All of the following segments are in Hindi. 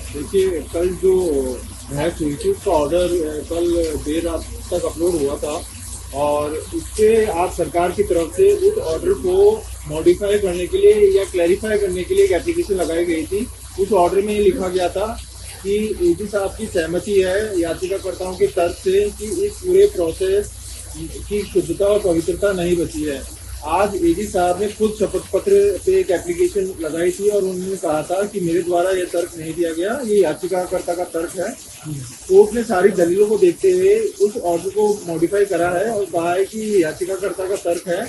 देखिए, कल जो बहस हुई थी उसका ऑर्डर कल देर रात तक अपलोड हुआ था और उससे आज सरकार की तरफ से उस ऑर्डर को मॉडिफाई करने के लिए या क्लैरिफाई करने के लिए एक एप्लीकेशन लगाई गई थी। उस ऑर्डर में ये लिखा गया था कि एजी साहब की सहमति है याचिकाकर्ताओं के तर्क से कि इस पूरे प्रोसेस की शुद्धता और पवित्रता नहीं बची है। आज एजी साहब ने खुद शपथ पत्र पे एक एप्लीकेशन लगाई थी और उन्होंने कहा था कि मेरे द्वारा यह तर्क नहीं दिया गया, ये याचिकाकर्ता का तर्क है। कोर्ट ने सारी दलीलों को देखते हुए उस ऑर्डर को मॉडिफाई करा है और कहा है कि याचिकाकर्ता का तर्क है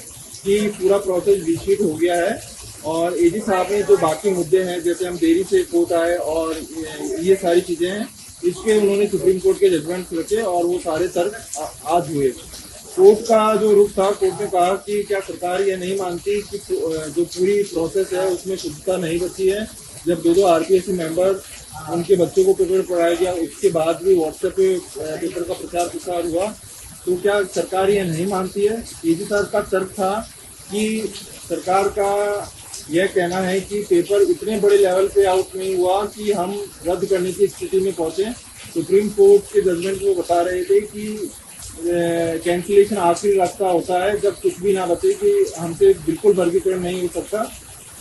कि पूरा प्रोसेस विस्फित हो गया है और एजी साहब ने जो बाकी मुद्दे हैं, जैसे हम देरी से कोर्ट आए और ये सारी चीजें हैं, इसके उन्होंने सुप्रीम कोर्ट के जजमेंट रखे और वो सारे तर्क आज हुए। कोर्ट का जो रुख था, कोर्ट ने कहा कि क्या सरकार ये नहीं मानती कि जो पूरी प्रोसेस है उसमें शुद्धता नहीं बची है। जब दो आरपीएससी मेंबर उनके बच्चों को पेपर पढ़ाया गया, उसके बाद भी व्हाट्सएप पे पेपर का प्रचार प्रसार हुआ, तो क्या सरकार ये नहीं मानती है? एजी साहब का तर्क था कि सरकार का यह कहना है कि पेपर इतने बड़े लेवल पे आउट नहीं हुआ कि हम रद्द करने की स्थिति में पहुंचे। सुप्रीम कोर्ट के जजमेंट में बता रहे थे कि कैंसिलेशन आखिरी रास्ता होता है जब कुछ भी ना बचे, कि हमसे बिल्कुल वर्गीकरण नहीं हो सकता।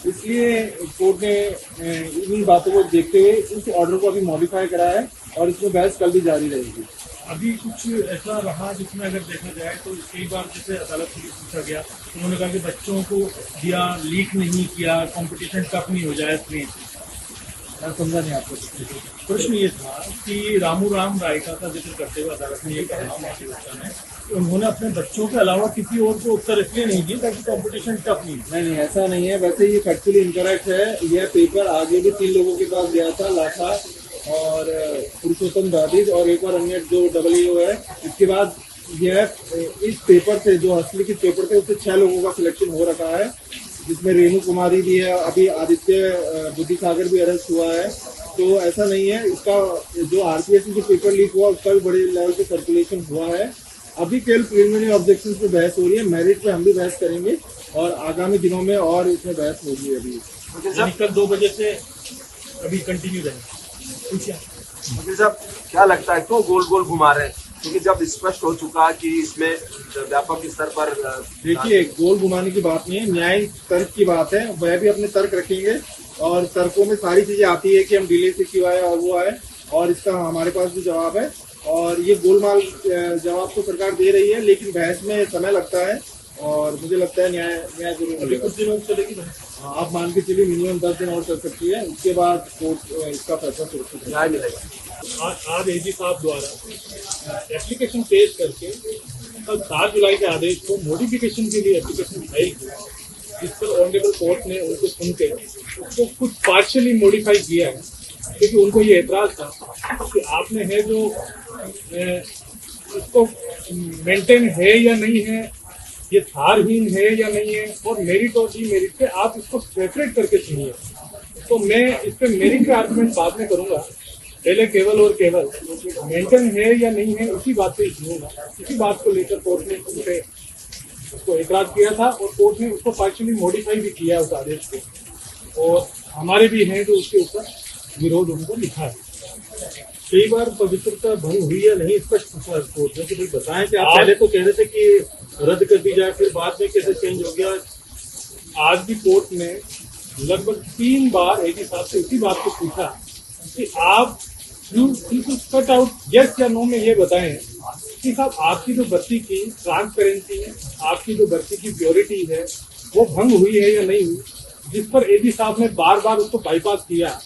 इसलिए कोर्ट ने इन बातों को देखते हुए इस ऑर्डर को अभी मॉडिफाई करा है और इसमें बहस कल भी जारी रहेगी। अभी कुछ ऐसा रहा जिसमें अगर देखा जाए तो कई बार जैसे अदालत से पूछा गया, उन्होंने कहा कि बच्चों को दिया, लीक नहीं किया, कंपटीशन टफ नहीं हो जाए स्क्रीन। मैं समझा नहीं आपको। प्रश्न ये था कि रामू राम रायका का जिक्र करते हुए अदालत ने ये कहा कि उन्होंने अपने बच्चों के अलावा किसी और को उत्तर इसलिए नहीं दिए ताकि कंपटीशन टफ नहीं, ऐसा नहीं है। वैसे ये फैक्चुअली इनकरेक्ट है। यह पेपर आगे भी 3 लोगों के पास गया था, लाठा और पुरुषोत्तम दादिज और एक और अन्य जो डब्ल्यू है। इसके बाद यह इस पेपर से, जो हस्तलिखित पेपर थे, उससे 6 लोगों का सिलेक्शन हो रखा है, जिसमें रेणु कुमारी भी है, अभी आदित्य बुद्धिसागर भी अरेस्ट हुआ है। तो ऐसा नहीं है। इसका जो आरपीएससी जो पेपर लीक हुआ उसका भी बड़े लेवल पे सर्कुलेशन हुआ है। अभी केवल प्रिलिमिनरी ऑब्जेक्शन पे बहस हो रही है, मेरिट पे हम भी बहस करेंगे और आगामी दिनों में और इसमें बहस होगी। अभी कल 2 बजे से अभी कंटिन्यू रहेगा। वकील साहब, क्या लगता है क्यों गोल गोल घुमा रहे हैं? क्योंकि जब स्पष्ट हो चुका कि इसमें व्यापक स्तर पर देखिए, गोल घुमाने की बात नहीं है, न्याय तर्क की बात है। वह भी अपने तर्क रखेंगे और तर्कों में सारी चीजें आती है कि हम डिले से क्यों आए और वो आए, और इसका हमारे पास भी जवाब है। और ये गोलमाल जवाब तो सरकार दे रही है, लेकिन बहस में समय लगता है और मुझे लगता है न्याय जरूर मिलेगा। कुछ दिनों चलेगी। आप मान के चलिए मिनिमम 10 दिन और चल सकती है, उसके बाद कोर्ट इसका फैसला सुरक्षित न्याय मिलेगा। आज एजी साहब द्वारा एप्लीकेशन पेश करके कल 7 जुलाई के आदेश को मॉडिफिकेशन के लिए एप्लीकेशन फाइल किया, जिस पर ऑनरेबल कोर्ट ने उनको सुन के उसको कुछ पार्शियली मॉडिफाई किया है, क्योंकि उनको ये एतराज था कि आपने है जो इसको मेंटेन है या नहीं है, ये सारहीन है या नहीं है, और मेरिट और डीमेरिट पे आप इसको सेपरेट करके सुनिए। तो मैं इस पर मेरिट के आर्गुमेंट बाद में करूंगा, पहले केवल और केवल मेंटेन है या नहीं है उसी बात पे सुनूंगा। इसी बात को लेकर कोर्ट ने उनसे उसको एतराज किया था और कोर्ट ने उसको पार्शियली मॉडिफाई भी किया उस आदेश को, और हमारे भी हैं जो उसके ऊपर विरोध उनको लिखा है। कई बार पवित्रता भंग हुई या नहीं स्पष्ट पूछा कोर्ट ने कि भाई बताएं कि आप पहले तो कह रहे थे कि रद्द कर दी जाए, फिर बाद में कैसे चेंज हो गया। आज भी कोर्ट ने लगभग 3 बार एजी साहब से इसी बात को पूछा कि आप कट आउट यस या नो में ये बताएं कि साहब आपकी जो भर्ती की ट्रांसपेरेंसी है, आपकी जो भर्ती की प्योरिटी है, वो भंग हुई है या नहीं हुई, जिस पर एजी साहब ने बार बार उसको बाईपास किया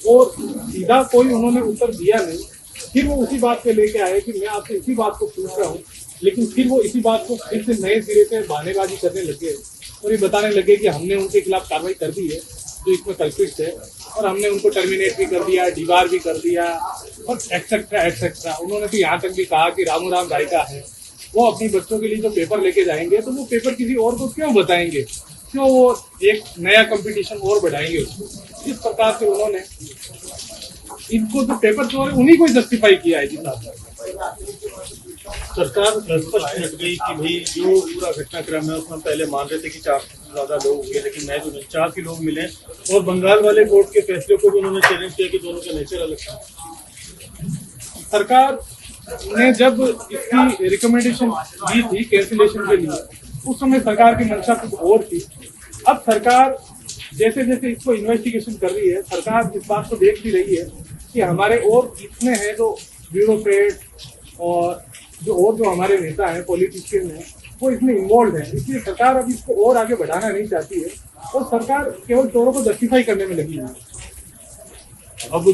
और सीधा कोई उन्होंने उत्तर दिया नहीं। फिर वो उसी बात पे लेके आए कि मैं आपसे इसी बात को पूछ रहा हूँ, लेकिन फिर वो इसी बात को फिर से नए सिरे से बहानेबाजी करने लगे और ये बताने लगे कि हमने उनके खिलाफ कार्रवाई कर दी है जो इसमें कल्पित है, और हमने उनको टर्मिनेट भी कर दिया, डिबार भी कर दिया और एक्सेट्रा एक्सेट्रा। उन्होंने तो यहाँ तक भी कहा कि रामू राम रायका है, वो अपने बच्चों के लिए जो पेपर लेके जाएंगे तो वो पेपर किसी और को क्यों बताएंगे, क्यों वो एक नया कंपटीशन और बढ़ाएंगे उसको। इस प्रकार से उन्होंने इनको जो पेपर चोर है उन्हीं को जस्टिफाई किया है जी साहब। सरकार स्पष्ट हट गई कि भाई जो पूरा घटनाक्रम है उसमें पहले मान रहे थे कि 4 से ज्यादा लोग होंगे, लेकिन मैं जो 4 ही लोग मिले और बंगाल वाले कोर्ट के फैसले को भी उन्होंने चैलेंज किया कि दोनों का नेचर अलग था। सरकार ने जब इसकी रिकमेंडेशन दी थी कैंसिलेशन के लिए, उस समय सरकार की मंशा कुछ और थी। अब सरकार जैसे जैसे इसको इन्वेस्टिगेशन कर रही है, सरकार इस बात को देख भी रही है कि हमारे और इतने हैं जो ब्यूरोक्रेट और जो हमारे नेता हैं, पॉलिटिशियन हैं, वो इसमें इन्वॉल्व है। इसलिए सरकार अब इसको और आगे बढ़ाना नहीं चाहती है और सरकार केवल चोरों को जस्टिफाई करने में लगी हुई है। अब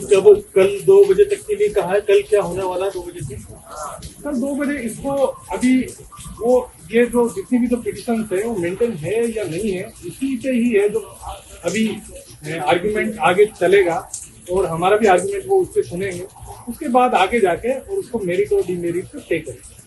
कल 2 बजे तक के लिए कहा है, कल क्या होने वाला है 2 बजे से? कल 2 बजे इसको अभी वो ये जो जितनी भी जो पिटिशन है वो मेंटेन है या नहीं है, इसी पे ही है जो अभी आर्ग्यूमेंट आगे चलेगा और हमारा भी आर्ग्यूमेंट वो उससे सुनेंगे, उसके बाद आगे जाके और उसको मेरिट और डिमेरिट पे तय करेंगे।